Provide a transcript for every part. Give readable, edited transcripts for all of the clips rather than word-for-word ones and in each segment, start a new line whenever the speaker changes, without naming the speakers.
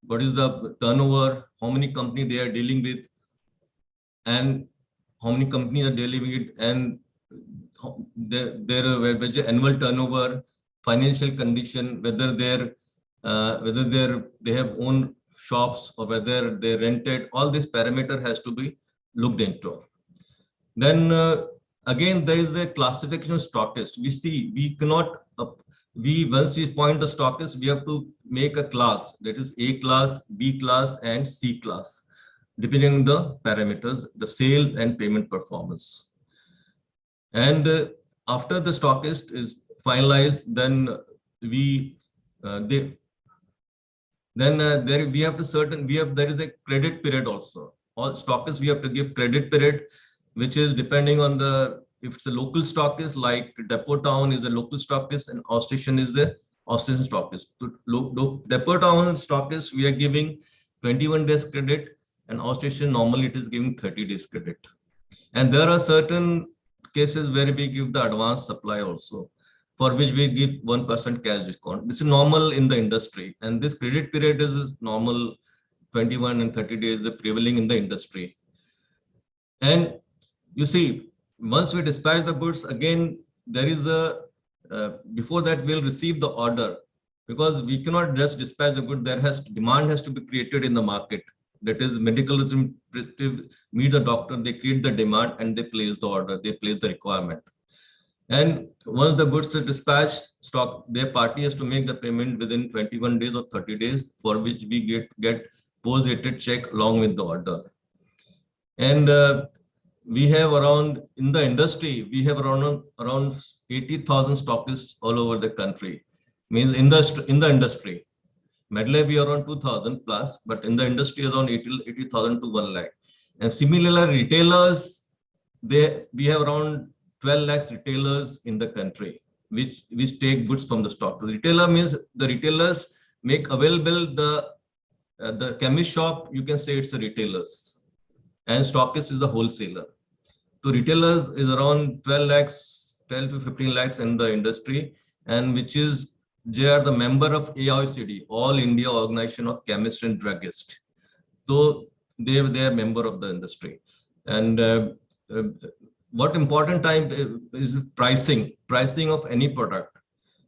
what is the turnover, how many companies they are dealing with, and how many companies are dealing with it, and their annual turnover, financial condition, whether they have own shops or whether they rented. All this parameter has to be looked into. Then again, there is a classification of stockist. We cannot once we point the stockist, we have to make a class, that is A class, B class, and C class, depending on the parameters, the sales and payment performance. And after the stockist is finalized, then there is a credit period also. All stockists, we have to give credit period, which is depending on if it's a local stockist, like Depot Town is a local stockist and outstation is the outstation stockist. Depot Town stockist, we are giving 21 days credit, and outstation normally it is giving 30 days credit. And there are certain cases where we give the advance supply also, for which we give 1% cash discount. This is normal in the industry, and this credit period is normal. 21 and 30 days are prevailing in the industry. And you see, once we dispatch the goods, again, there is before that we'll receive the order, because we cannot just dispatch the good. Demand has to be created in the market. That is, medical representative meet the doctor, they create the demand and they place the order, they place the requirement. And once the goods are dispatched, their party has to make the payment within 21 days or 30 days, for which we get post-dated check along with the order. And we have in the industry, we have around 80,000 stockists all over the country. Means in the industry, MedLab we are around 2,000 plus, but in the industry around 80,000 to 1 lakh. And similarly, retailers, we have around 12 lakhs retailers in the country, which take goods from the stock. The retailer means the retailers make available the chemist shop, you can say it's a retailers, and stockist is the wholesaler. So retailers is around 12 to 15 lakhs in the industry, and they are the member of AIKTC, All India Organization of Chemists and Druggists. So they are member of the industry. And what important time is pricing of any product.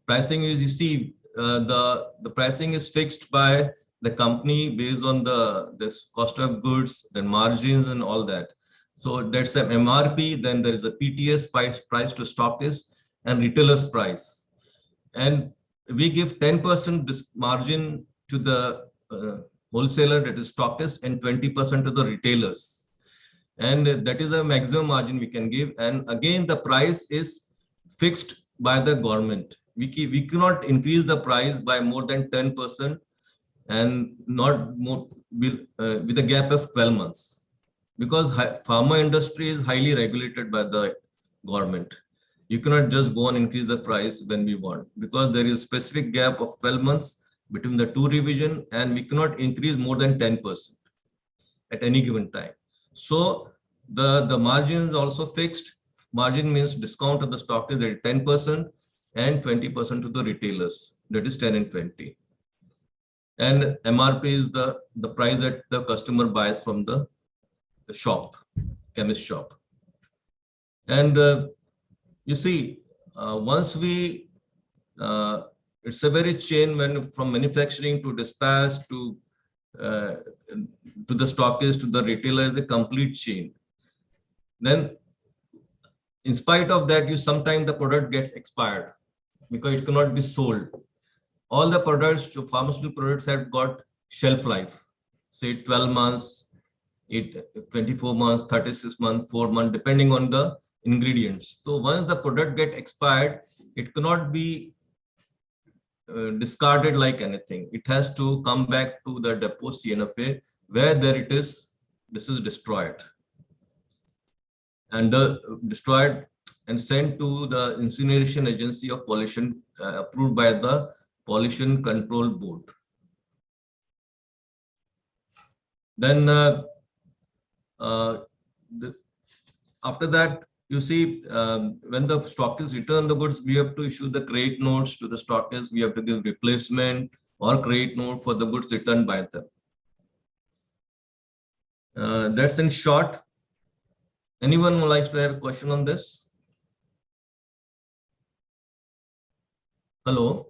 Pricing is, you see, the pricing is fixed by the company based on the cost of goods, the margins and all that. So that's an MRP, then there is a PTS price to stockist and retailer's price. And we give 10% margin to the wholesaler, that is stockist, and 20% to the retailers. And that is the maximum margin we can give. And again, the price is fixed by the government. We cannot increase the price by more than 10% and not more with a gap of 12 months. Because pharma industry is highly regulated by the government. You cannot just go and increase the price when we want, because there is a specific gap of 12 months between the two revision, and we cannot increase more than 10% at any given time. So the margin is also fixed. Margin means discount of the stock is at 10% and 20% to the retailers, that is 10 and 20. And MRP is the price that the customer buys from the shop, chemist shop. And you see, once it's a very chain from manufacturing to dispatch to the stockist to the retailer, is a complete chain. Then, in spite of that, sometimes the product gets expired because it cannot be sold. All the products, pharmaceutical products, have got shelf life, say 12 months, 24 months, 36 months, 4 months, depending on the ingredients. So once the product gets expired, it cannot be discarded like anything. It has to come back to the depot CNFA, where this is destroyed. And destroyed and sent to the incineration agency of pollution, approved by the Pollution Control Board. Then after that, you see, when the stockist return the goods, we have to issue the credit notes to the stockist. We have to give replacement. or credit note for the goods returned by them. That's in short. Anyone would like to have a question on this? Hello.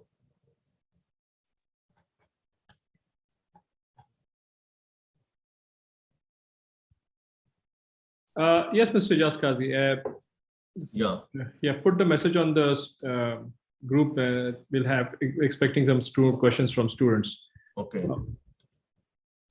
Yes, Mr. Jaskazi. Yeah, put the message on the group. We'll have expecting some questions from students.
Okay.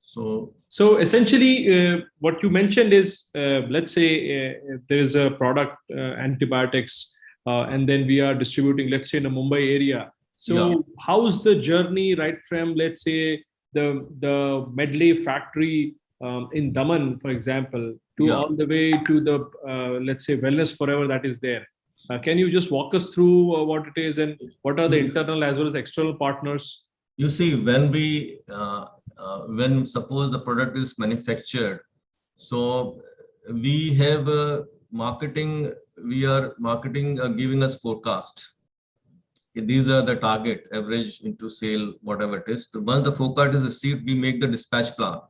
So
essentially, what you mentioned is, let's say there is a product, antibiotics, and then we are distributing, let's say, in the Mumbai area. So how's the journey right from, let's say, the Medley factory in Daman, for example, to all the way to the, let's say, Wellness Forever that is there? Can you just walk us through what it is and what are the internal as well as external partners?
You see, when we when suppose the product is manufactured, so we have marketing. We are marketing giving us forecast. These are the target average into sale, whatever it is. So once the forecast is received, we make the dispatch plan.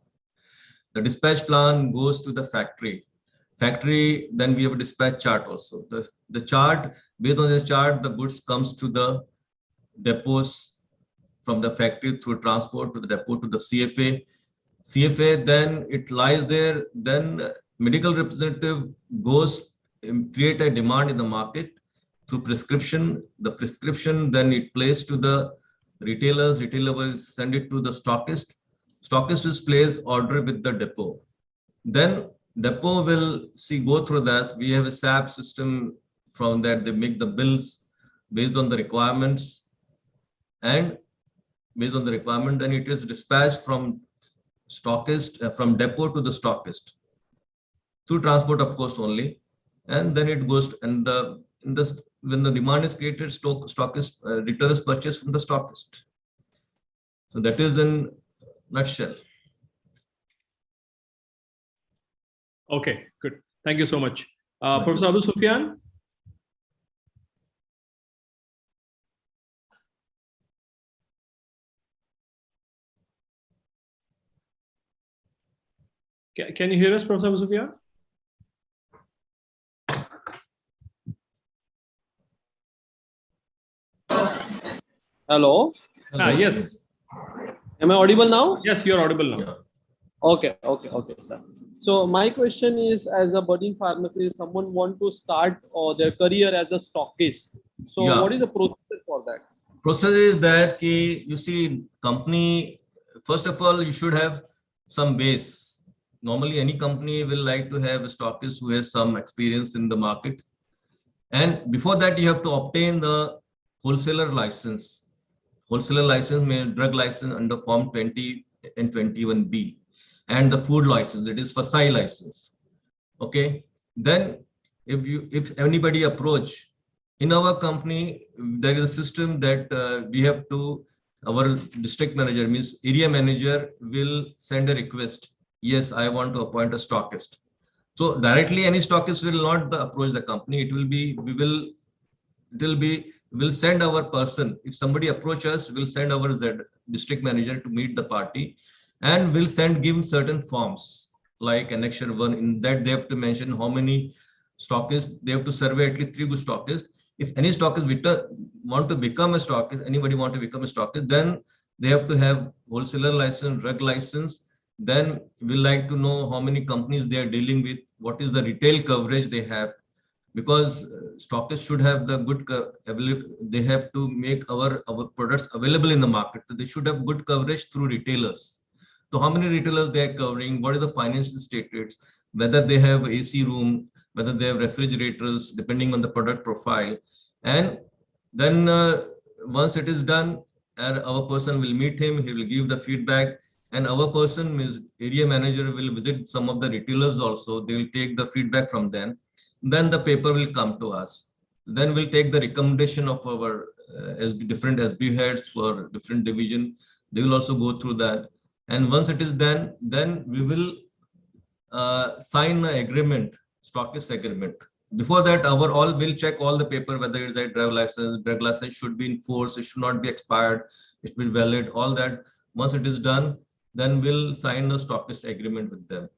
The dispatch plan goes to the factory. Then we have a dispatch chart also. The chart, based on the chart, the goods comes to the depots from the factory through transport to the depot to the CFA. Then it lies there. Then medical representative goes and create a demand in the market through prescription. The prescription then it plays to the retailers. Retailer will send it to the stockist. Stockist will place order with the depot. Then depot will go through that. We have a SAP system. From that they make the bills based on the requirements, and based on the requirement, then it is dispatched from stockist, from depot to the stockist through transport, of course, only. And then it goes and when the demand is created, stockist return is purchased from the stockist. So that is in nutshell.
Okay, good. Thank you so much. Professor Abu Sufyan? Can you hear us, Professor Abu Sufyan?
Hello.
Yes.
Am I audible now?
Yes, you're audible now.
Okay, sir. So my question is, as a budding pharmacist, someone want to start their career as a stockist. So what is the process for that?
Process is that you see, company, first of all, you should have some base. Normally, any company will like to have a stockist who has some experience in the market. And before that, you have to obtain the wholesaler license. Wholesaler license means drug license under Form 20 and 21B. And the food license, that is FSI license. Okay. Then if anybody approach, in our company, there is a system that we have to, our district manager, means area manager, will send a request. Yes, I want to appoint a stockist. So directly any stockist will not approach the company. It will be, we'll send our person. If somebody approaches us, we'll send our district manager to meet the party, and we'll give certain forms like annexure 1. In that they have to mention how many stockists. They have to survey at least 3 good stockists. If any stockist want to become a stockist, anybody want to become a stockist, then they have to have wholesaler license, drug license. Then we'll like to know how many companies they are dealing with, what is the retail coverage they have, because stockists should have the good ability. They have to make our products available in the market. So they should have good coverage through retailers. So how many retailers they are covering, what is the financial status, whether they have AC room, whether they have refrigerators, depending on the product profile. And then once it is done, our person will meet him, he will give the feedback, and our person, is area manager, will visit some of the retailers also. They will take the feedback from them. Then the paper will come to us. Then we'll take the recommendation of our different SB heads for different division. They will also go through that. And once it is done, then we will sign an agreement, stockist agreement. Before that, will check all the paper, whether it's a drug license should be in force, it should not be expired. it will be valid, all that. Once it is done, then we'll sign a stockist agreement with them.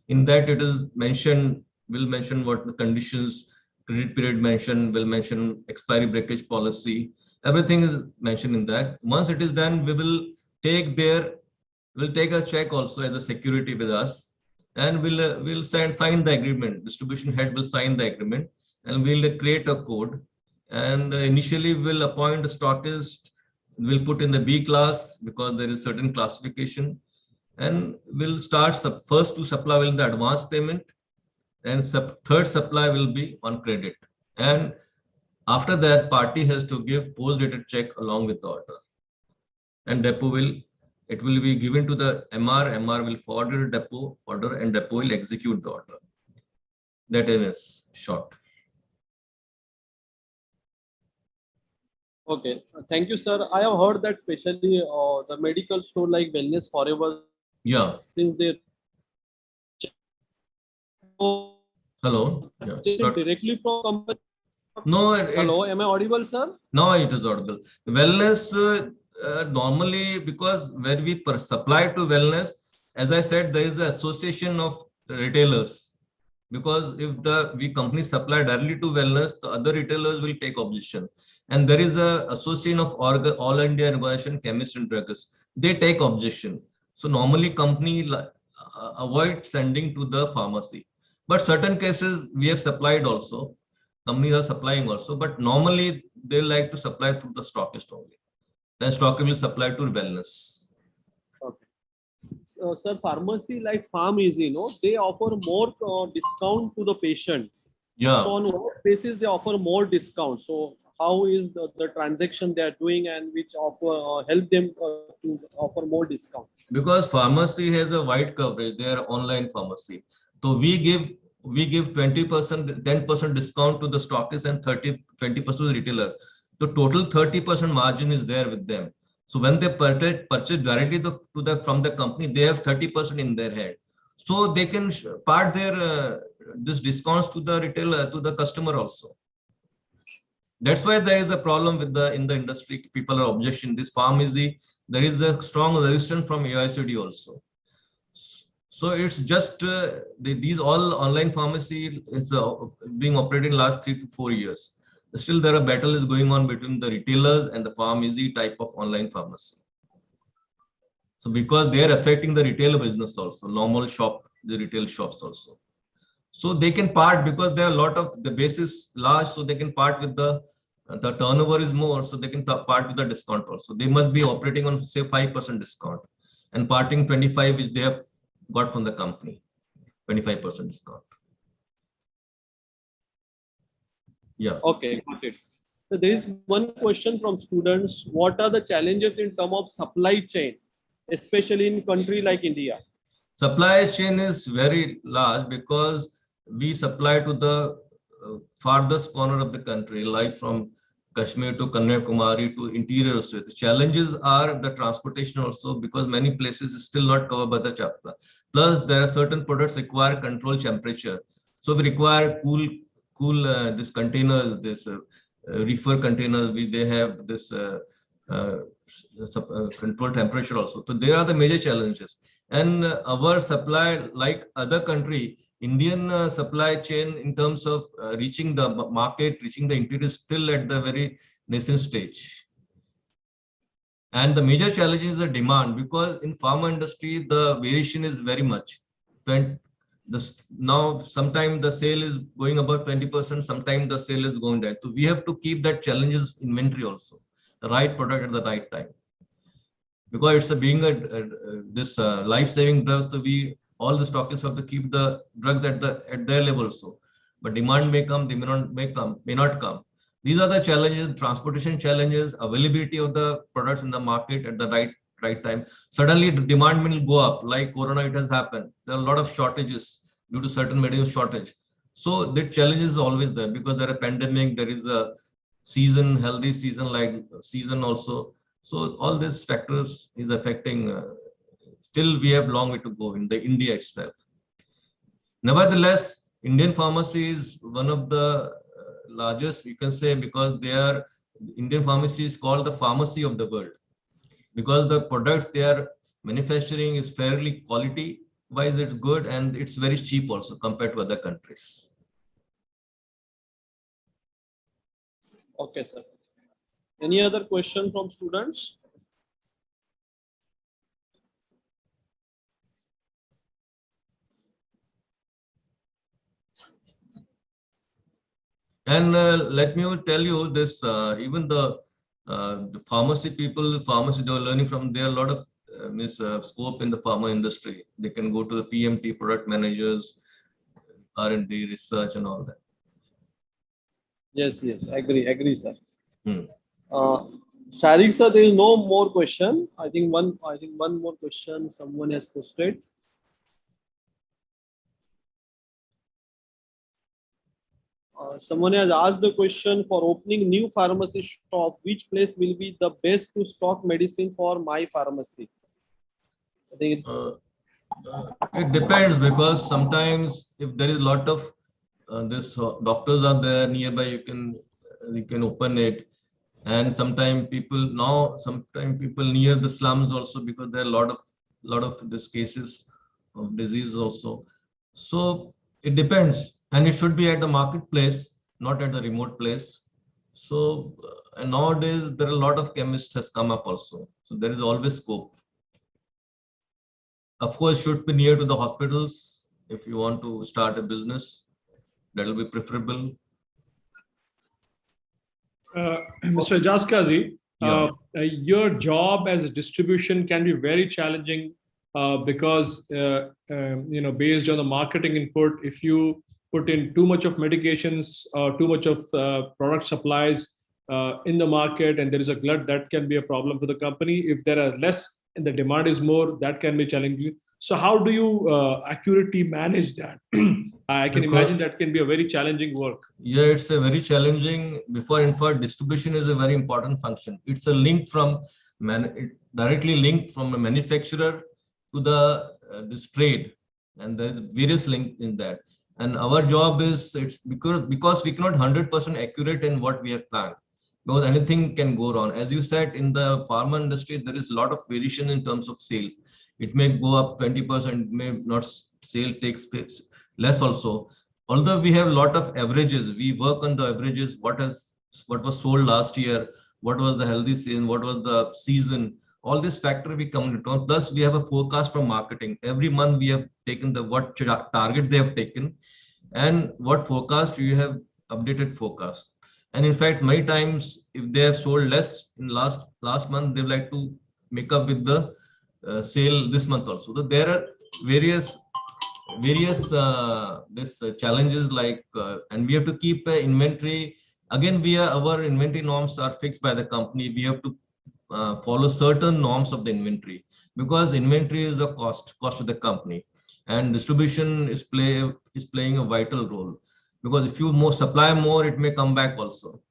In that it is mentioned, we'll mention what the conditions, credit period mention, will mention expiry breakage policy. Everything is mentioned in that. Once it is done, we will take we'll take a check also as a security with us, and we'll sign the agreement. Distribution head will sign the agreement, and we'll create a code. And initially we'll appoint a stockist. We'll put in the B class because there is certain classification, and we'll start first two supply will be the advance payment, and third supply will be on credit. And after that, party has to give post-dated check along with the order, and depot it will be given to the MR. MR will forward the depot order, and depot will execute the order. That is short.
Okay, thank you, sir. I have heard that especially the medical store like Wellness Forever.
Yeah.
Since they
Hello. Yeah,
directly from company.
No.
Hello, am I audible, sir?
No, it is audible. Wellness normally, because when we supply to wellness, as I said, there is an association of retailers. Because if we company supply directly to wellness, the other retailers will take objection. And there is a association of All India Organization Chemists and Druggists. They take objection. So normally company avoid sending to the pharmacy. But certain cases we have supplied also. Companies are supplying also, but normally they like to supply through the stockist only. Then stockist will supply to wellness.
Okay. So, sir, pharmacy like PharmEasy, they offer more discount to the patient.
Yeah.
So on what basis they offer more discount? So how is the transaction they are doing, and which offer help them to offer more discount? Because
pharmacy has a wide coverage. They are online pharmacy. So we give 20%, 10% discount to the stockist and 20% to the retailer. The total 30% margin is there with them. So when they purchase directly from the company, they have 30% in their head. So they can part their this discounts to the retailer, to the customer also. That's why there is a problem with in the industry. People are objection. This PharmEasy, there is a strong resistance from AIKTC also. So it's just these all online pharmacy is being operated in last 3 to 4 years. Still, there are battles going on between the retailers and the PharmEasy type of online pharmacy. So because they are affecting the retail business also, normal the retail shops also. So they can part because there are a lot of the base is large, so they can part with the turnover is more, so they can part with the discount also. They must be operating on say 5% discount and parting 25, which they have got from the company, 25% discount. Yeah.
Okay, got it. So there is one question from students. What are the challenges in terms of supply chain, especially in country like India?
Supply chain is very large because we supply to the farthest corner of the country, like from Kashmir to Kanyakumari to interior. So the challenges are the transportation also, because many places is still not covered by the chapter. Plus, there are certain products require controlled temperature. So we require cool this containers, this reefer containers, which they have this controlled temperature also. So there are the major challenges. And our supply, like other country, Indian supply chain in terms of reaching the market, reaching the interior is still at the very nascent stage. And the major challenge is the demand, because in pharma industry, the variation is very much. Now, sometimes the sale is going above 20%, sometimes the sale is going down. So we have to keep that challenges inventory also, the right product at the right time. Because it's being this life-saving drugs, so all the stockists have to keep the drugs at their level also. But demand may come, they may not come. These are the challenges: transportation challenges, availability of the products in the market at the right time. Suddenly, the demand will go up. Like Corona, it has happened. There are a lot of shortages due to certain medical shortage. So the challenge is always there, because there are pandemic, there is a season, healthy season like season also. So all these factors is affecting. Still, we have long way to go in the India itself. Nevertheless, Indian pharmacy is one of the largest, you can say, because Indian pharmacy is called the pharmacy of the world. because the products they are manufacturing is fairly quality wise, it's good, and it's very cheap also compared to other countries.
Okay, sir. Any other question from students?
And let me tell you this, even the pharmacy people, pharmacy, they are learning from there a lot of scope in the pharma industry. They can go to the PMT, product managers, R&D, research and all that.
Yes, agree, sir. SHARIQ sir, there is no more question. I think one more question someone has posted. Someone has asked the question, for opening new pharmacy shop, which place will be the best to stock medicine for my pharmacy? I think it's
it depends, because sometimes if there is a lot of doctors are there nearby, you can open it. And sometimes people near the slums also, because there are a lot of these cases of disease also. So it depends, and it should be at the marketplace, not at the remote place. So and nowadays there are a lot of chemists has come up also, so there is always scope. Of course, should be near to the hospitals. If you want to start a business, that will be preferable.
Mr. Ijaz Kazi, your job as a distribution can be very challenging because based on the marketing input, if you put in too much of medications or too much of product supplies in the market, and there is a glut, that can be a problem for the company. If there are less and the demand is more, that can be challenging. So how do you accurately manage that? I can imagine that can be a very challenging work.
Yeah, it's a very challenging. Before distribution is a very important function. It's a link from directly linked from a manufacturer to this trade, and there is various link in that. And our job is because we cannot 100% accurate in what we have planned, because anything can go wrong. As you said, in the pharma industry, there is a lot of variation in terms of sales. It may go up 20%, may not, sale takes place less also. Although we have a lot of averages, we work on the averages, what was sold last year, what was the healthy season, what was the season, all this factor we come into account. Plus we have a forecast from marketing. Every month we have taken what target they have taken and what forecast you have updated forecast. And in fact, many times if they have sold less in last month, they would like to make up with the sale this month also. So there are various challenges like and we have to keep inventory. Again, our inventory norms are fixed by the company. We have to follow certain norms of the inventory, because inventory is the cost of the company, and distribution is playing a vital role, because if you supply more, it may come back also.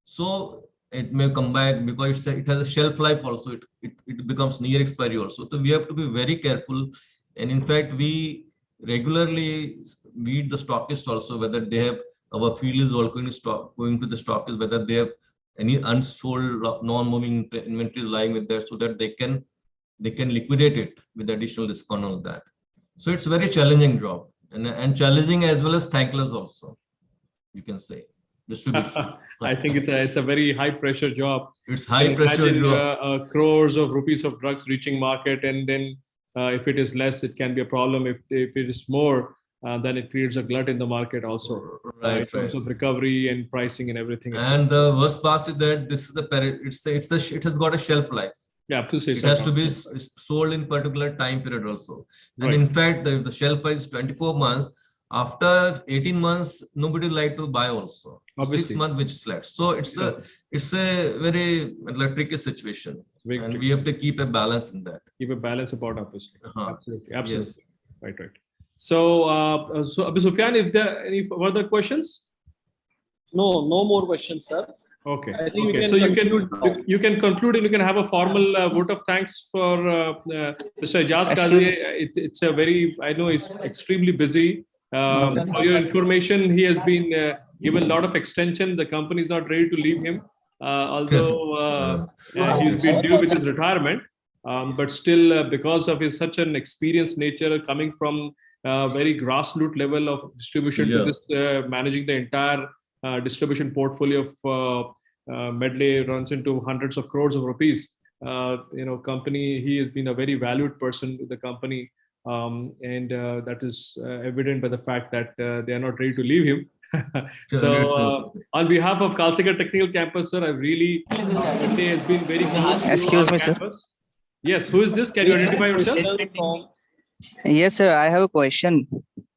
So it may come back because it has a shelf life also. It becomes near expiry also. So we have to be very careful. And in fact, we regularly meet the stockists also, whether they have, our field is all going to the stockists, whether they have any unsold non-moving inventory lying with there, so that they can liquidate it with additional discount on that. So it's a very challenging job, and challenging as well as thankless also, you can say. Distribution.
I think it's a very high pressure job.
It's high pressure job.
Crores of rupees of drugs reaching market, and then if it is less, it can be a problem. If it is more, then it creates a glut in the market also, in terms of recovery and pricing and everything.
And the worst part is that this is it has got a shelf life.
Yeah, absolutely.
It has to be sold in particular time period also. And in fact, if the shelf life is 24 months, after 18 months, nobody like to buy also. Obviously. 6 months, which is less. So it's a very tricky situation. And we have to keep a balance in that.
Keep a balance about, obviously. Absolutely. Yes. Right. So, Abu Sufyan, if there are any further questions?
No more questions, sir.
Okay. I think so you can conclude, and you can have a formal vote of thanks for Mr. Ijaz Kazi. It's a very, I know he's extremely busy. For your information, he has been given a lot of extension. The company is not ready to leave him. although he's been due with his retirement. But still, because of his such an experienced nature, coming from very grassroots level of distribution to this, managing the entire distribution portfolio of Medley runs into hundreds of crores of rupees. Company, he has been a very valued person with the company, and that is evident by the fact that they are not ready to leave him. So, on behalf of Khalsa Technical Campus, sir, I really, Medley has been very close to our campus. Yes, who is this? Can you identify yourself?
Yes, sir. I have a question.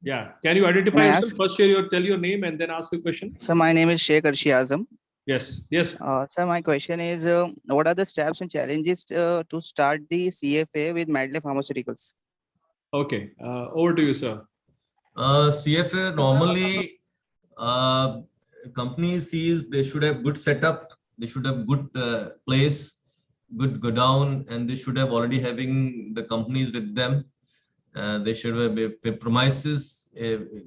Yeah. Can you identify yourself? First, tell your name and then ask a question.
So my name is Sheikh Arshi Azam.
Yes. Yes.
Sir, my question is, what are the steps and challenges to start the CFA with Medley Pharmaceuticals?
Okay. Over to you, sir.
CFA normally, company sees they should have good setup, they should have good place, good go down, and they should have already having the companies with them. They should have premises,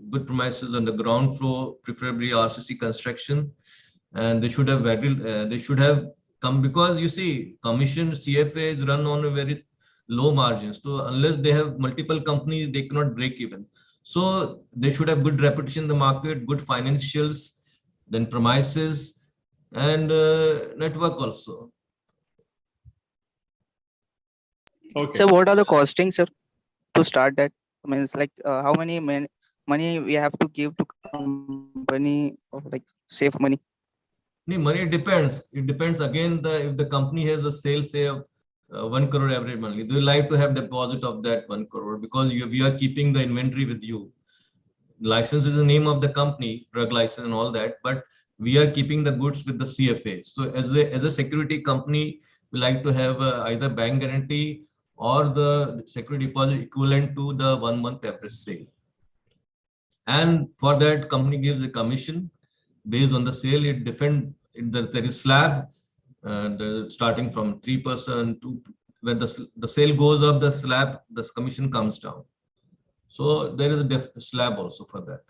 good premises on the ground floor, preferably RCC construction, and they should have come, because you see commission CFA is run on a very low margins. So unless they have multiple companies, they cannot break even. So they should have good reputation in the market, good financials, then premises, and network also.
Okay. So what are the costings, sir, to start that? I mean, it's like how many money we have to give to company, of like save money?
Money depends. It depends again. If the company has a sales, say of 1 crore every month, they like to have deposit of that 1 crore, because we are keeping the inventory with you. License is the name of the company, drug license and all that, but we are keeping the goods with the CFA. So as a security company, we like to have either bank guarantee or the security deposit equivalent to the 1 month average sale. And for that, company gives a commission based on the sale. It depends. There is slab, starting from 3% to when the sale goes up, the slab, the commission comes down. So there is a slab also for that.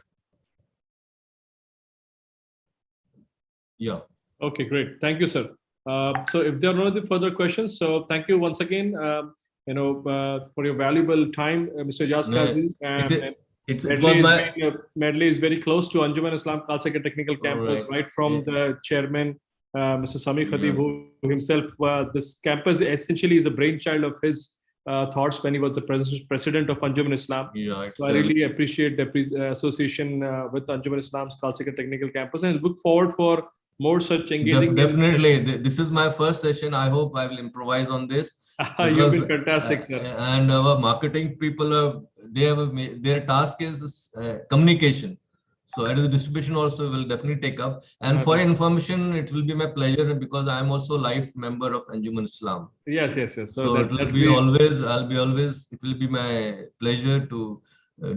Yeah.
Okay, great. Thank you, sir. So if there are no further questions, so thank you once again, for your valuable time, Mr. Ijaz Qazi. Medley is very close to Anjuman Islam Khalsa Technical Campus, right from the chairman, Mr. Sami Khatib, who himself, this campus essentially is a brainchild of his thoughts when he was the president of Anjuman Islam. So I really appreciate the association with Anjuman Islam's Khalsa Technical Campus, and look forward for more such engaging.
Definitely. This is my first session. I hope I will improvise on this.
You've been fantastic, sir.
And our marketing people, their task is communication. So as a distribution also will definitely take up. And for information, it will be my pleasure, because I am also a life member of Anjuman Islam.
Yes.
So it will be always, it will be my pleasure to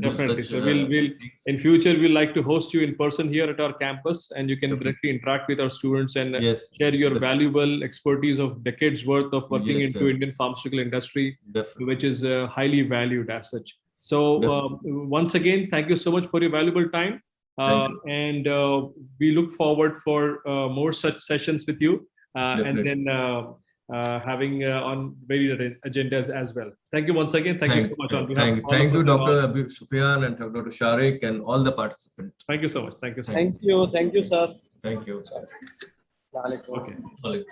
definitely. So we'll in future, we'll like to host you in person here at our campus, and you can directly interact with our students and share your valuable expertise of decades worth of working into Indian pharmaceutical industry, which is highly valued as such. So once again, thank you so much for your valuable time. And we look forward for more such sessions with you, and then having on various agendas as well. Thank you once again. Thank you so much on behalf of
Thank you, Dr. Sufyan and Dr. Shariq and all the participants.
Thank you so much. Thank you so much.
Thank you, sir.
Thank you.
Okay.